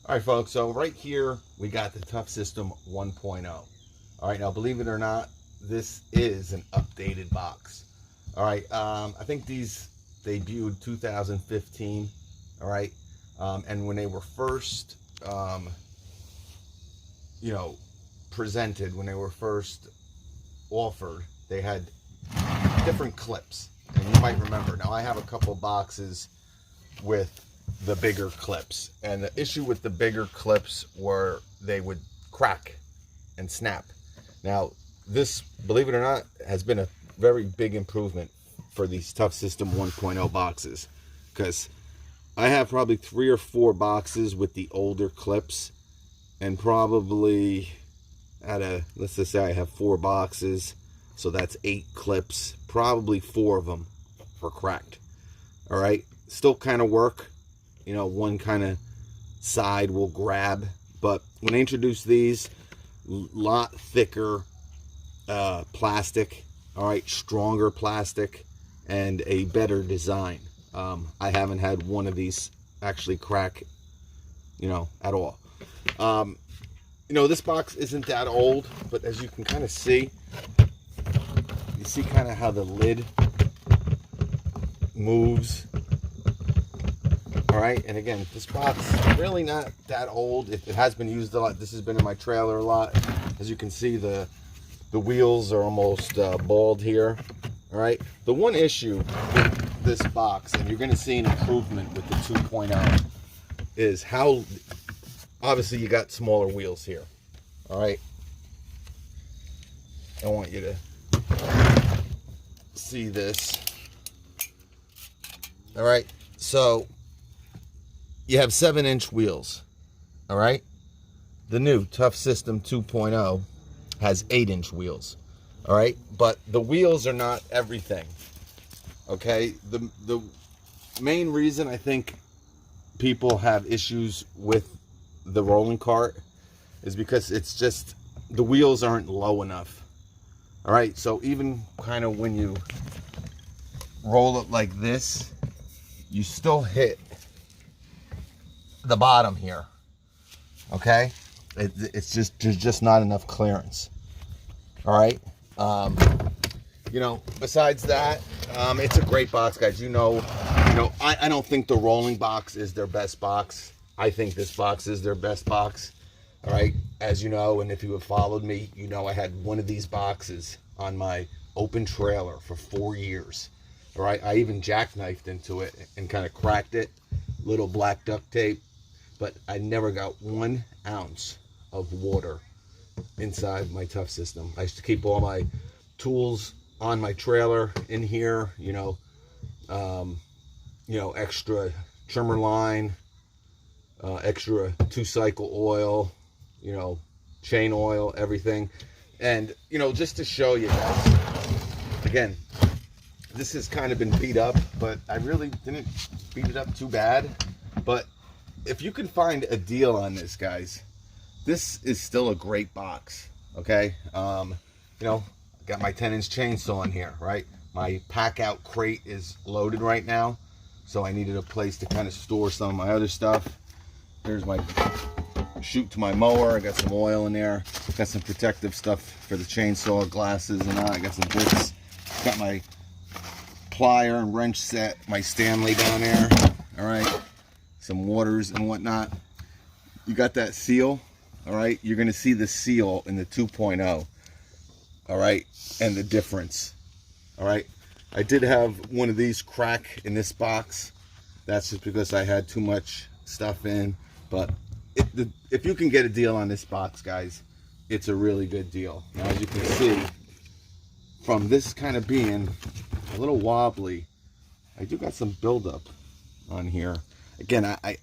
All right, folks, so right here we got the Tough System 1.0. All right, now believe it or not, this is an updated box. All right, I think these debuted 2015. All right, and when they were first, presented, when they were first offered, they had different clips, and you might remember. Now I have a couple boxes with the bigger clips, and the issue with the bigger clips were they would crack and snap. Now this, believe it or not, has been a very big improvement for these Tough System 1.0 boxes, because I have probably 3 or 4 boxes with the older clips, and probably let's just say I have 4 boxes, so that's 8 clips, probably 4 of them are cracked. All right, still kind of work, one kind of side will grab, but when I introduce these, lot thicker plastic, all right, stronger plastic, and a better design. I haven't had one of these actually crack, at all. This box isn't that old, but as you can kind of see, you see kind of how the lid moves. All right, and again, this box is really not that old. It has been used a lot. This has been in my trailer a lot. As you can see, the wheels are almost bald here. All right, the one issue with this box, and you're going to see an improvement with the 2.0, is how obviously you got smaller wheels here. All right, I want you to see this. All right, so you have 7-inch wheels. All right, the new Tough System 2.0 has 8-inch wheels. All right, but the wheels are not everything. Okay, the main reason I think people have issues with the rolling cart is because it's just the wheels aren't low enough. All right, so even kind of when you roll it like this, you still hit the bottom here. Okay, it's just, there's just not enough clearance. All right, besides that, it's a great box, guys. I don't think the rolling box is their best box. I think this box is their best box. All right, as you know, and if you have followed me, I had one of these boxes on my open trailer for 4 years. All right, I even jackknifed into it and kind of cracked it, little black duct tape, but I never got 1 ounce of water inside my Tough System. I used to keep all my tools on my trailer in here, extra trimmer line, extra 2-cycle oil, chain oil, everything. And just to show you guys, again, this has kind of been beat up, but I really didn't beat it up too bad. But if you can find a deal on this, guys, this is still a great box. Okay, got my 10-inch chainsaw in here, right? My pack out crate is loaded right now, so I needed a place to kind of store some of my other stuff. There's my chute to my mower. I got some oil in there. Got some protective stuff for the chainsaw, glasses and all. I got some bits. Got my plier and wrench set, my Stanley down there. All right, some waters and whatnot. You got that seal. All right, you're going to see the seal in the 2.0. All right, and the difference. All right, I did have one of these crack in this box. That's just because I had too much stuff in. But if you can get a deal on this box, guys, it's a really good deal. Now, as you can see, from this kind of being a little wobbly, I do got some buildup on here. Again, I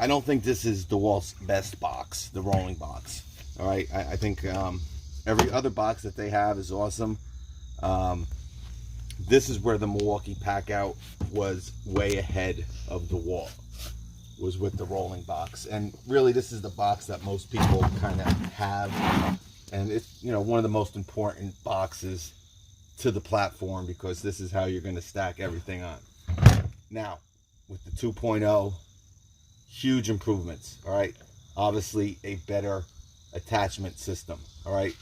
don't think this is DeWalt's best box, the rolling box. All right, I think every other box that they have is awesome. This is where the Milwaukee Pack Out was way ahead of DeWalt, was with the rolling box. And really, this is the box that most people kind of have, and it's one of the most important boxes to the platform, because this is how you're going to stack everything on. Now with the 2.0, huge improvements. All right, obviously a better attachment system. All right,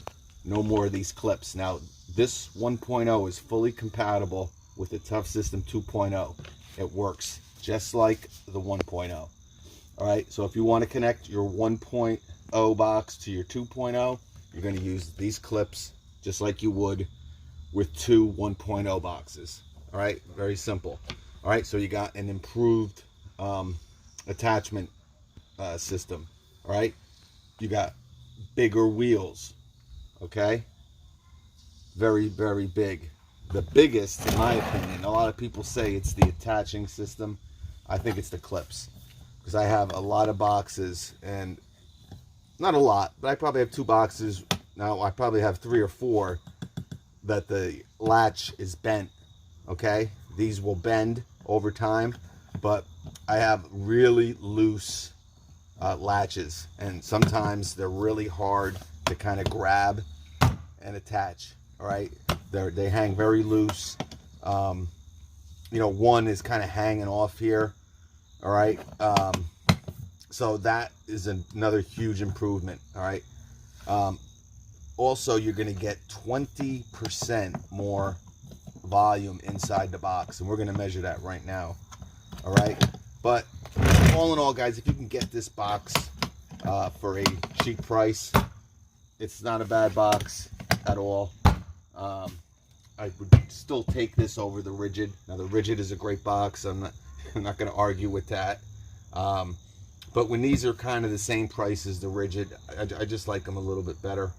no more of these clips. Now this 1.0 is fully compatible with the Tough System 2.0. It works just like the 1.0. All right, so if you want to connect your 1.0 box to your 2.0, you're going to use these clips just like you would with two 1.0 boxes. All right, very simple. All right, so you got an improved attachment system. All right, you got bigger wheels. Okay, very, very big. The biggest, in my opinion, a lot of people say it's the attaching system. I think it's the clips, because I have a lot of boxes, and not a lot, but I probably have 2 boxes now. I probably have 3 or 4 that the latch is bent. Okay, these will bend over time, but I have really loose latches, and sometimes they're really hard to kind of grab and attach. All right, they hang very loose. You know, one is kind of hanging off here. All right, so that is another huge improvement. All right, also you're going to get 20% more volume inside the box, and we're going to measure that right now. All right, but all in all, guys, if you can get this box for a cheap price, it's not a bad box at all. I would still take this over the Rigid. Now the Rigid is a great box. I'm not going to argue with that. But when these are kind of the same price as the Rigid, I just like them a little bit better.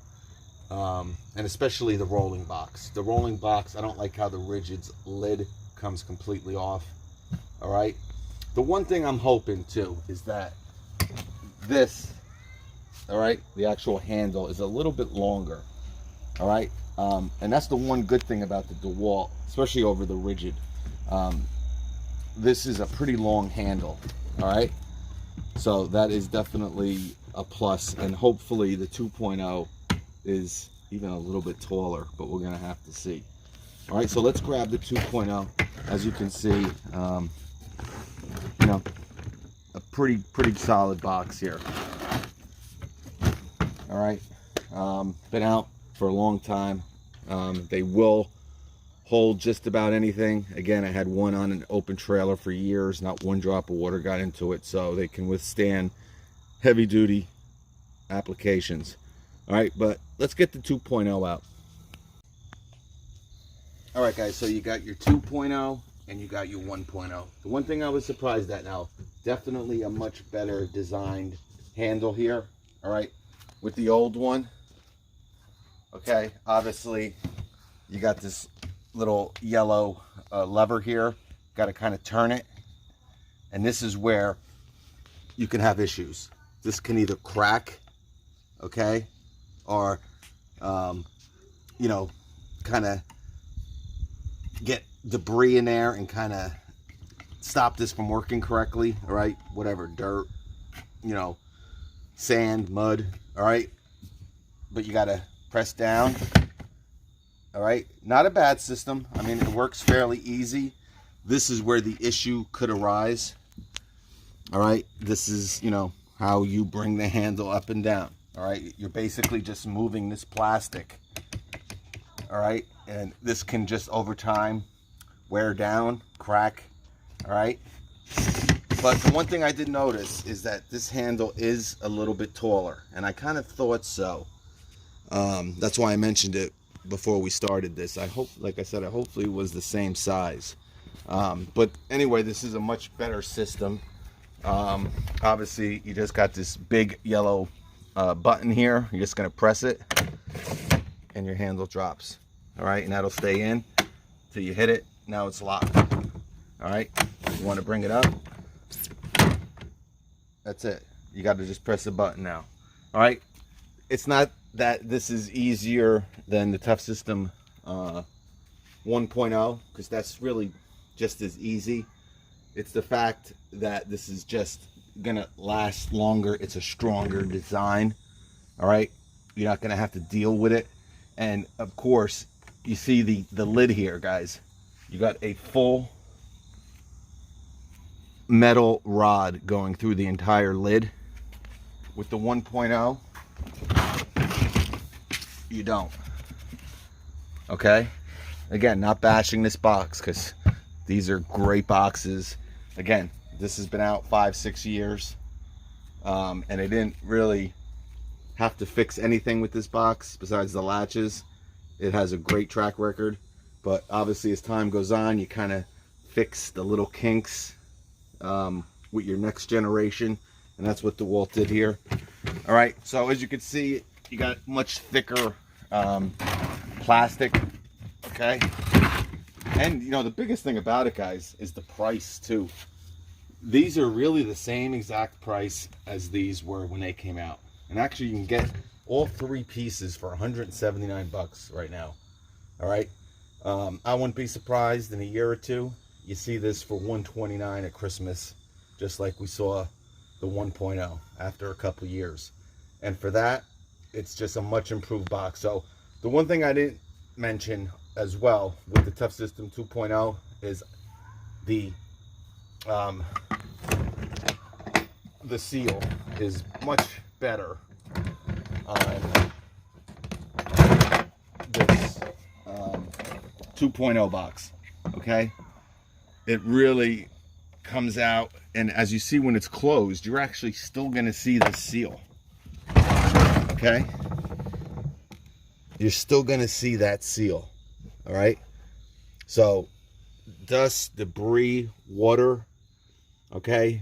And especially the rolling box. The rolling box, I don't like how the Rigid's lid comes completely off. All right. The one thing I'm hoping too is that this, all right, the actual handle is a little bit longer. All right. And that's the one good thing about the DeWalt, especially over the Rigid. This is a pretty long handle. All right. So that is definitely a plus, and hopefully the 2.0 is even a little bit taller, but we're gonna have to see. All right, so let's grab the 2.0. As you can see, you know, a pretty solid box here. All right, been out for a long time. They will hold just about anything. Again, I had one on an open trailer for years. Not one drop of water got into it, so they can withstand heavy duty applications. All right, but let's get the 2.0 out. All right, guys, so you got your 2.0 and you got your 1.0. The one thing I was surprised at, now, definitely a much better designed handle here. All right, with the old one, okay, obviously you got this little yellow lever here. Got to kind of turn it, and this is where you can have issues. This can either crack, okay, or you know, kind of get debris in there and kind of stop this from working correctly. All right, whatever, dirt, you know, sand, mud. All right, but you got to press down. All right, not a bad system. I mean, it works fairly easy. This is where the issue could arise. All right, this is, you know, how you bring the handle up and down. All right, you're basically just moving this plastic. All right, and this can just over time wear down, crack. All right, but the one thing I did notice is that this handle is a little bit taller, and I kind of thought so. That's why I mentioned it before we started this. I hope, like I said, I hopefully it was the same size. But anyway, this is a much better system. Obviously, you just got this big yellow button here. You're just going to press it, and your handle drops. All right, and that'll stay in till you hit it. Now it's locked. All right, you want to bring it up. That's it. You got to just press the button now. All right, it's not that this is easier than the Tough System 1.0, because that's really just as easy. It's the fact that this is just gonna last longer. It's a stronger design. All right, you're not gonna have to deal with it. And of course, you see the lid here, guys. You got a full metal rod going through the entire lid. With the 1.0, you don't. Okay? Again, not bashing this box, because these are great boxes. Again, this has been out 5-6 years, and I didn't really have to fix anything with this box besides the latches. It has a great track record, but obviously as time goes on, you kind of fix the little kinks with your next generation, and that's what DeWalt did here. All right, so as you can see, you got much thicker plastic. Okay, and you know, the biggest thing about it, guys, is the price too. These are really the same exact price as these were when they came out, and actually you can get all 3 pieces for 179 bucks right now. All right, I wouldn't be surprised in a year or two you see this for 129 at Christmas, just like we saw the 1.0 after a couple years. And for that, it's just a much improved box. So the one thing I didn't mention as well with the Tough System 2.0 is the seal is much better on this 2.0 box. Okay, it really comes out, and as you see when it's closed, you're actually still going to see the seal. Okay, you're still going to see that seal. All right, so dust, debris, water, okay,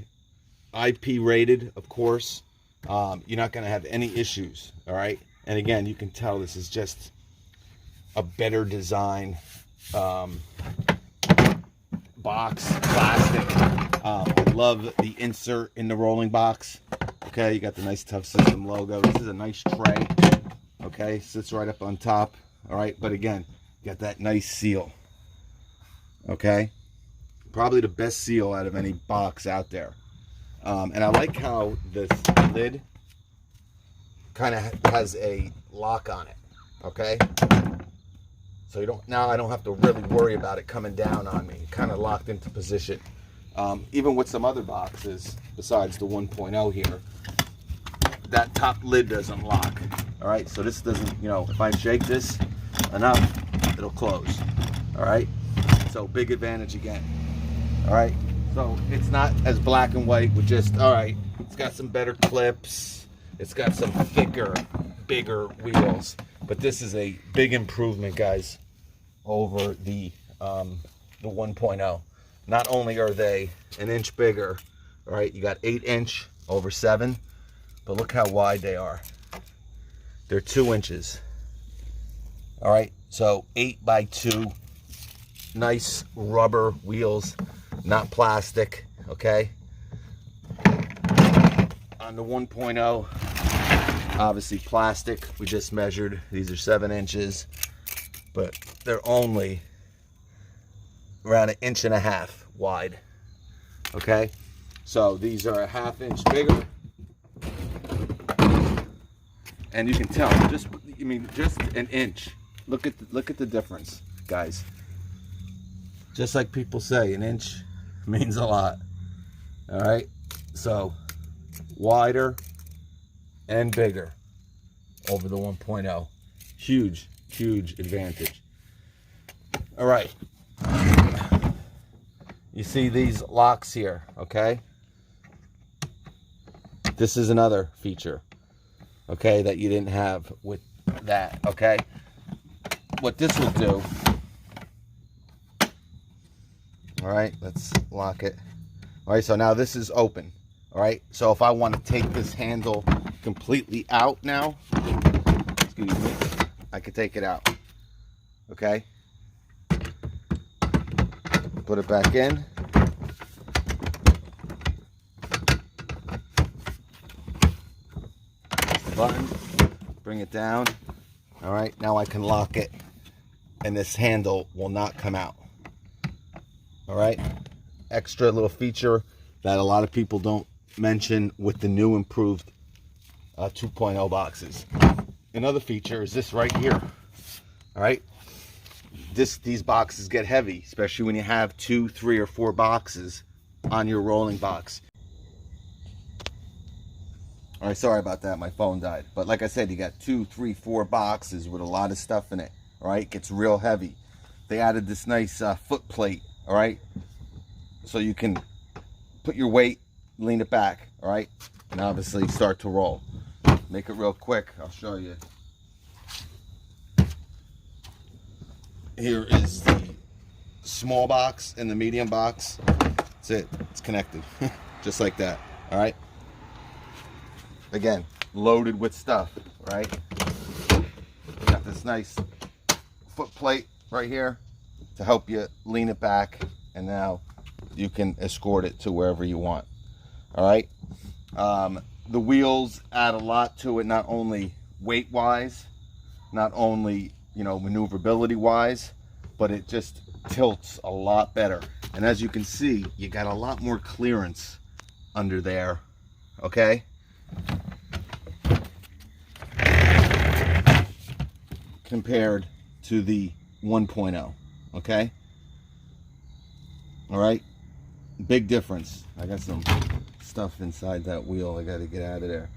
IP rated, of course. You're not going to have any issues. All right, and again, you can tell this is just a better design box, plastic. I love the insert in the rolling box. Okay, you got the nice Tough System logo. This is a nice tray. Okay, sits right up on top. All right, but again, you got that nice seal. Okay, probably the best seal out of any box out there. And I like how this lid kind of has a lock on it. Okay, so you don't, now I don't have to really worry about it coming down on me. Kind of locked into position. Even with some other boxes besides the 1.0 here, that top lid doesn't lock. All right, so this doesn't, you know, if I shake this enough, it'll close. All right, so big advantage again. All right, so it's not as black and white with just, all right, it's got some better clips, it's got some thicker, bigger wheels, but this is a big improvement, guys, over the 1.0. Not only are they an inch bigger, all right, you got 8-inch over 7, but look how wide they are. They're 2 inches. All right, so 8 by 2, nice rubber wheels, not plastic. Okay, on the 1.0, obviously plastic. We just measured, these are 7 inches, but they're only around 1.5 inches wide. Okay, so these are a 1/2 inch bigger, and you can tell, just, I mean, just an inch. Look at the difference, guys. Just like people say, an inch means a lot. All right, so wider and bigger over the 1.0. Huge advantage. All right, you see these locks here, okay? This is another feature, okay, that you didn't have with that. Okay, what this will do, all right, let's lock it. All right, so now this is open. All right, so if I want to take this handle completely out now, excuse me, I could take it out. Okay, put it back in. Press the button, bring it down. All right, now I can lock it, and this handle will not come out. All right, extra little feature that a lot of people don't mention with the new improved 2.0 boxes. Another feature is this right here. All right, these boxes get heavy, especially when you have 2, 3, or 4 boxes on your rolling box. All right, sorry about that, my phone died. But like I said, you got 2, 3, 4 boxes with a lot of stuff in it. All right, it gets real heavy. They added this nice foot plate, all right, so you can put your weight, lean it back, all right, and obviously start to roll. Make it real quick. I'll show you. Here is the small box and the medium box. That's it. It's connected just like that. All right. Again, loaded with stuff. Right. Got this nice foot plate right here to help you lean it back, and now you can escort it to wherever you want. All right. The wheels add a lot to it, not only weight wise, not only, you know, maneuverability wise, but it just tilts a lot better. And as you can see, you got a lot more clearance under there. Okay. Compared to the 1.0. Okay. All right. Big difference. I got some stuff inside that wheel I got to get out of there.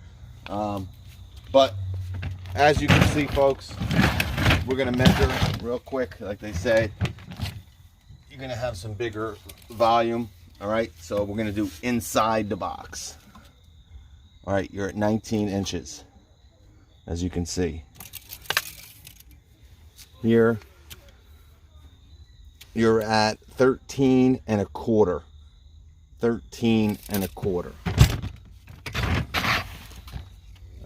But as you can see, folks, we're going to measure real quick. Like they say, you're going to have some bigger volume. All right. So we're going to do inside the box. All right. You're at 19 inches, as you can see. Here, you're at 13 1/4. 13 1/4.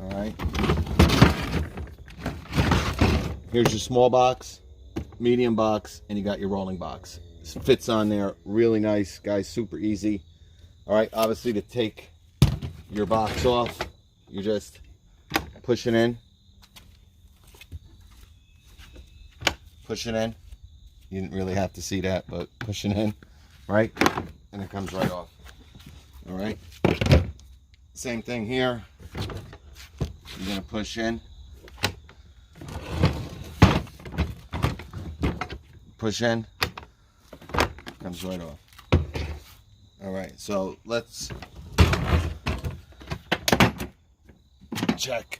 All right. Here's your small box, medium box, and you got your rolling box. This fits on there really nice, guys. Super easy. All right. Obviously, to take your box off, you just push it in. Push it in. You didn't really have to see that, but push it in, right? And it comes right off. All right. Same thing here. You're going to push in. Push in. Comes right off. All right. So let's check.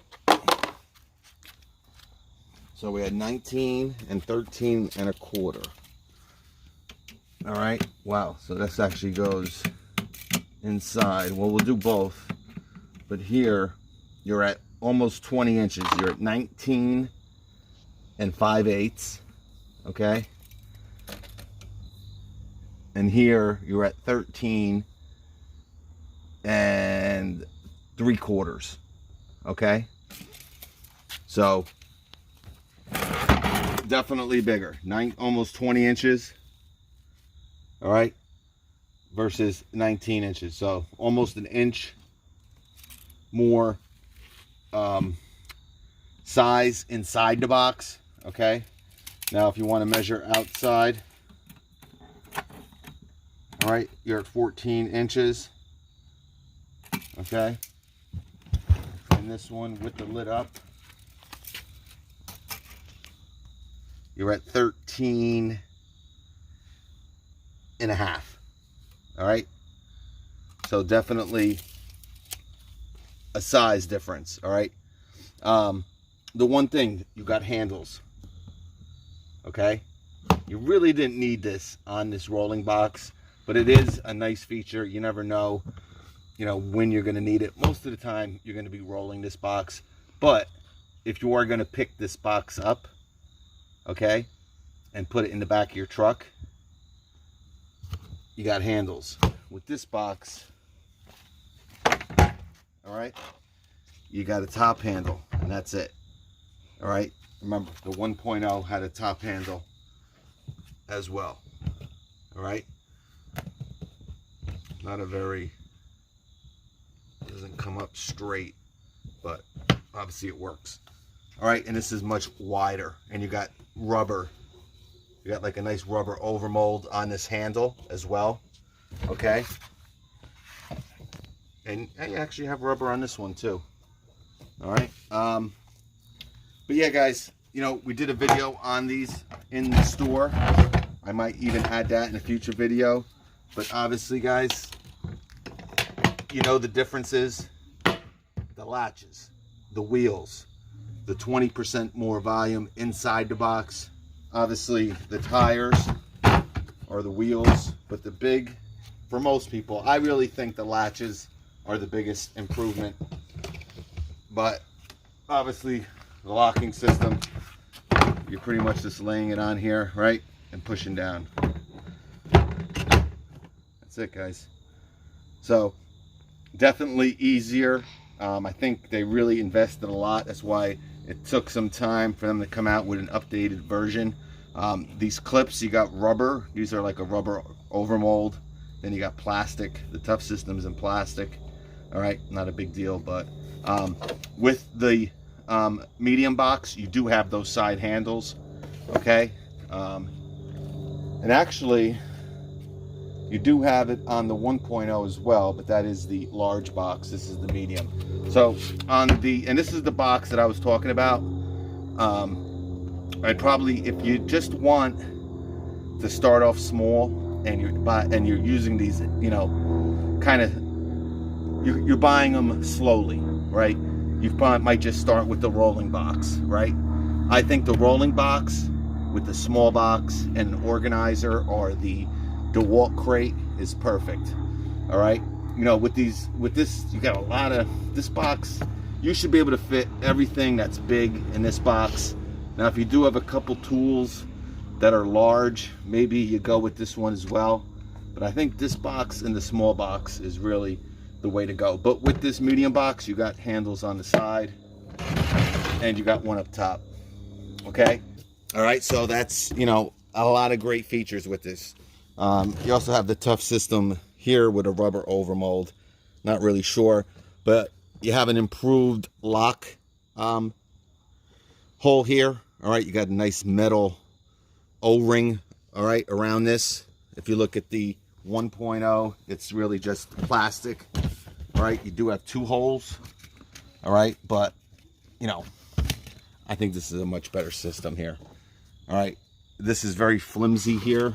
So we had 19 and 13 1/4. All right. Wow. So this actually goes inside. Well, we'll do both. But here, you're at almost 20 inches. You're at 19 5/8. Okay. And here, you're at 13 3/4. Okay. So definitely bigger. Almost 20 inches. All right. Versus 19 inches. So almost an inch more size inside the box. Okay. Now if you want to measure outside, all right, you're at 14 inches. Okay. And this one with the lid up, you're at 13 1/2. All right. So definitely a size difference. All right. The one thing, you got handles. Okay. You really didn't need this on this rolling box, but it is a nice feature. You never know, you know, when you're going to need it. Most of the time you're going to be rolling this box, but if you are going to pick this box up, okay, and put it in the back of your truck, you got handles. With this box, all right, you got a top handle, and that's it. All right. Remember, the 1.0 had a top handle as well. All right. Not a very, doesn't come up straight, but obviously it works. All right. And this is much wider, and you got rubber. You got like a nice rubber overmold on this handle as well. Okay. And you actually have rubber on this one too. All right. But yeah, guys, you know, we did a video on these in the store. I might even add that in a future video. But obviously, guys, you know the differences? The latches, the wheels, the 20% more volume inside the box. Obviously the tires or the wheels, but the big, for most people, I really think the latches are the biggest improvement. But obviously the locking system, you're pretty much just laying it on here, right? And pushing down. That's it, guys. So definitely easier. I think they really invested a lot. That's why it took some time for them to come out with an updated version. These clips, you got rubber. These are like a rubber overmold. Then you got plastic. The tough system's in plastic. All right, not a big deal, but with the medium box, you do have those side handles, okay? And actually, you do have it on the 1.0 as well, but that is the large box. This is the medium. So on the, and this is the box that I was talking about. I'd probably, if you just want to start off small and you're using these, you know, kind of, you're buying them slowly, right? You might just start with the rolling box, right? I think the rolling box with the small box and an organizer or the DeWalt crate is perfect. All right, you know, with this, you got a lot of this box. You should be able to fit everything that's big in this box. Now, if you do have a couple tools that are large, maybe you go with this one as well. But I think this box and the small box is really the way to go. But with this medium box, you got handles on the side and you got one up top. Okay. All right. So that's, you know, a lot of great features with this. You also have the tough system here with a rubber overmold. Not really sure, but you have an improved lock hole here. All right. You got a nice metal O-ring, all right, around this. If you look at the 1.0, it's really just plastic. All right, you do have two holes, all right, but you know, I think this is a much better system here. All right, this is very flimsy here.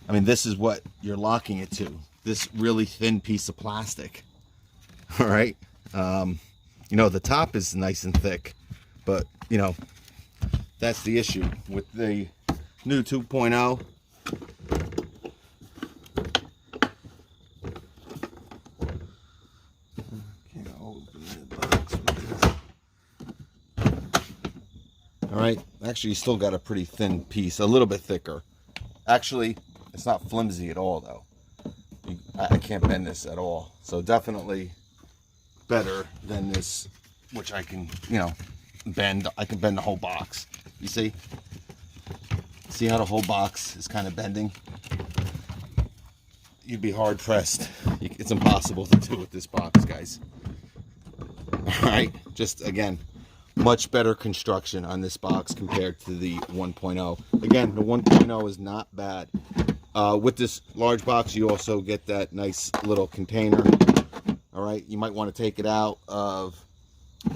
I mean, this is what you're locking it to, this really thin piece of plastic. All right, you know, the top is nice and thick, but you know, that's the issue with the new 2.0. All right, actually you still got a pretty thin piece, a little bit thicker. Actually, it's not flimsy at all though. I can't bend this at all. So definitely better than this, which I can, you know, bend. I can bend the whole box. You see? See how the whole box is kind of bending? You'd be hard pressed. It's impossible to do with this box, guys. All right, just again, much better construction on this box compared to the 1.0. Again, the 1.0 is not bad. With this large box, you also get that nice little container. All right, you might want to take it out of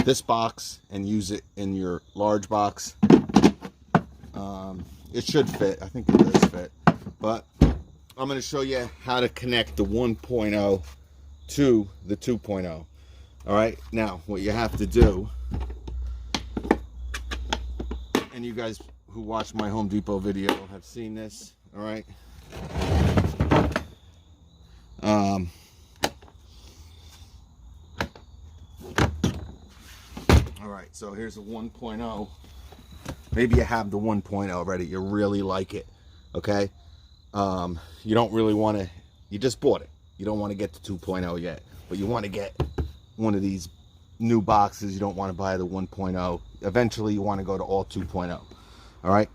this box and use it in your large box. It should fit. I think it does fit. But I'm going to show you how to connect the 1.0 to the 2.0. All right, now what you have to do, and you guys who watched my Home Depot video have seen this, all right? All right, so here's a 1.0. Maybe you have the 1.0 already. You really like it, okay? You don't really want to, you just bought it. You don't want to get the 2.0 yet, but you want to get one of these new boxes. You don't want to buy the 1.0. Eventually, you want to go to all 2.0. All right?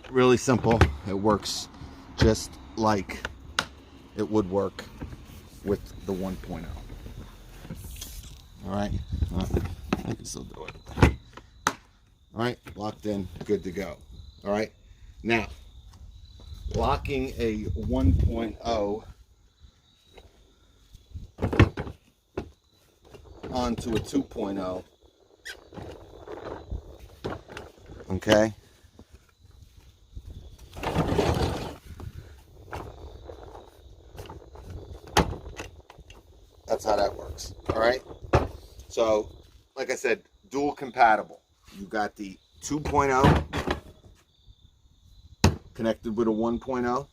Really simple. It works just like it would work with the 1.0. All right? I can still do it. All right, locked in, good to go. All right, now locking a 1.0 onto a 2.0. Okay. That's how that works. All right. So, like I said, dual compatible. You got the 2.0 connected with a 1.0,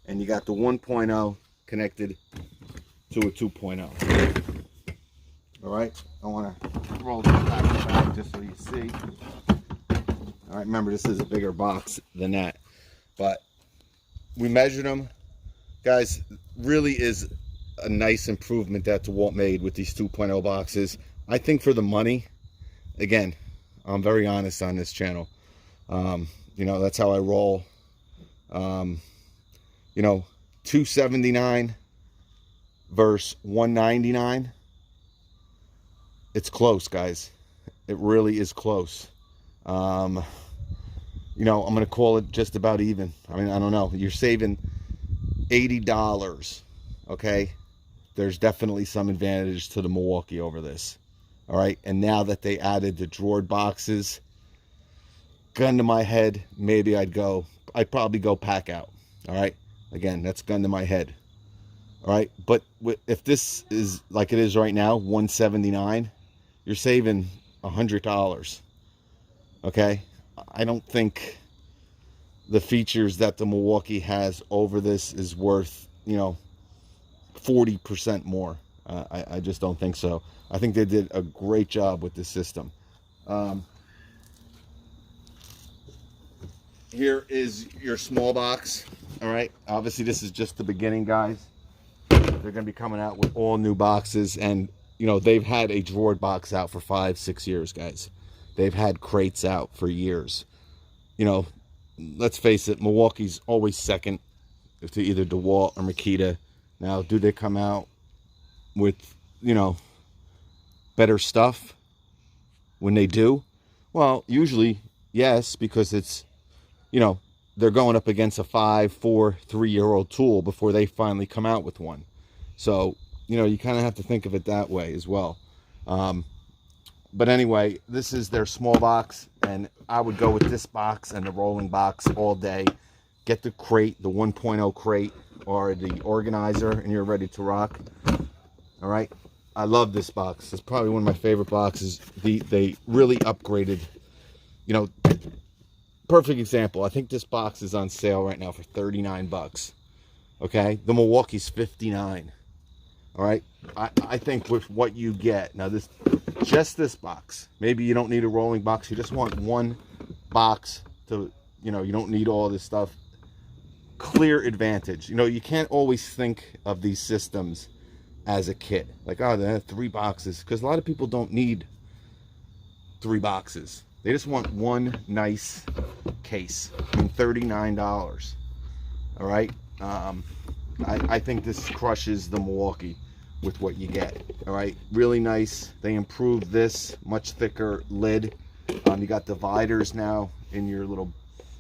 and you got the 1.0 connected to a 2.0. All right. I want to roll this back just so you see. All right. Remember, this is a bigger box than that, but we measured them, guys. Really is a nice improvement that DeWalt made with these 2.0 boxes. I think for the money, again, I'm very honest on this channel. You know, that's how I roll. You know, $279 versus $199. It's close, guys. It really is close. You know, I'm going to call it just about even. I mean, I don't know. You're saving $80, okay? There's definitely some advantage to the Milwaukee over this, all right? And now that they added the drawered boxes, gun to my head, maybe I'd probably go pack out, all right? Again, that's gun to my head, all right? But if this is like it is right now, $179, you're saving $100, okay? I don't think the features that the Milwaukee has over this is worth, you know, 40% more. I just don't think so. I think they did a great job with this system. Here is your small box. All right. Obviously, this is just the beginning, guys. They're going to be coming out with all new boxes, and you know they've had a drawered box out for 5-6 years, guys. They've had crates out for years. You know, let's face it, Milwaukee's always second to either DeWalt or Makita. Now, do they come out with, you know, better stuff when they do? Well, usually, yes, because it's, you know, they're going up against a 5, 4, 3-year-old tool before they finally come out with one. So, you know, you kind of have to think of it that way as well. But anyway, this is their small box, and I would go with this box and the rolling box all day. Get the crate, the 1.0 crate, or the organizer, and you're ready to rock. All right. I love this box. It's probably one of my favorite boxes. They really upgraded. You know, perfect example. I think this box is on sale right now for $39. Okay, the Milwaukee's $59. All right. I think with what you get now, just this box. Maybe you don't need a rolling box. You just want one box to, you know, you don't need all this stuff. Clear advantage. You know, you can't always think of these systems as a kit. Like, oh, they have 3 boxes. Because a lot of people don't need 3 boxes. They just want one nice case. I mean, $39. All right. I think this crushes the Milwaukee with what you get. All right, really nice. They improved this, much thicker lid. You got dividers now in your little,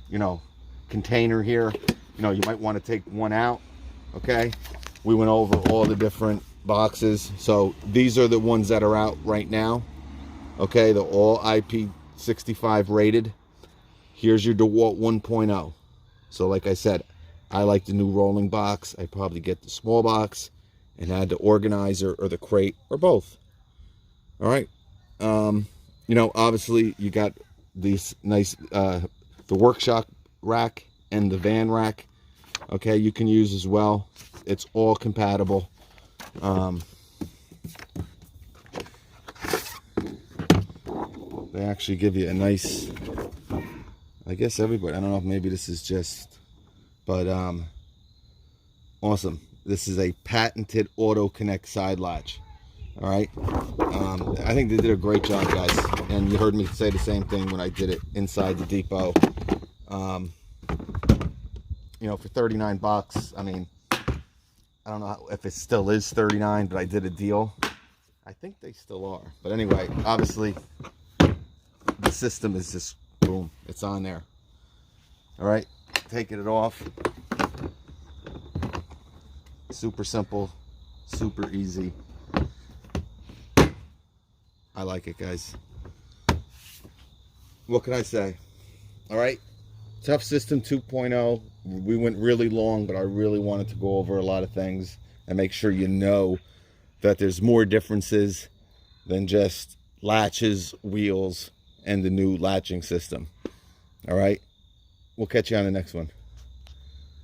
you know, container here. You know, you might want to take one out. Okay, we went over all the different boxes. So these are the ones that are out right now. Okay, they're all IP65 rated. Here's your DeWalt 1.0. So like I said, I like the new rolling box. I probably get the small box and add the organizer or the crate or both. All right. You know, obviously you got these nice, the workshop rack and the van rack. Okay, you can use as well. It's all compatible. They actually give you a nice, I guess everybody, I don't know if maybe this is just, but awesome. This is a patented auto connect side latch. All right. I think they did a great job, guys. And you heard me say the same thing when I did it inside the depot. You know, for $39, I mean, I don't know if it still is $39, but I did a deal. I think they still are. But anyway, obviously, the system is just, boom, it's on there. All right, taking it off. Super simple, super easy. I like it, guys. What can I say? All right, Tough System 2.0. We went really long, but I really wanted to go over a lot of things and make sure you know that there's more differences than just latches, wheels, and the new latching system. All right, we'll catch you on the next one.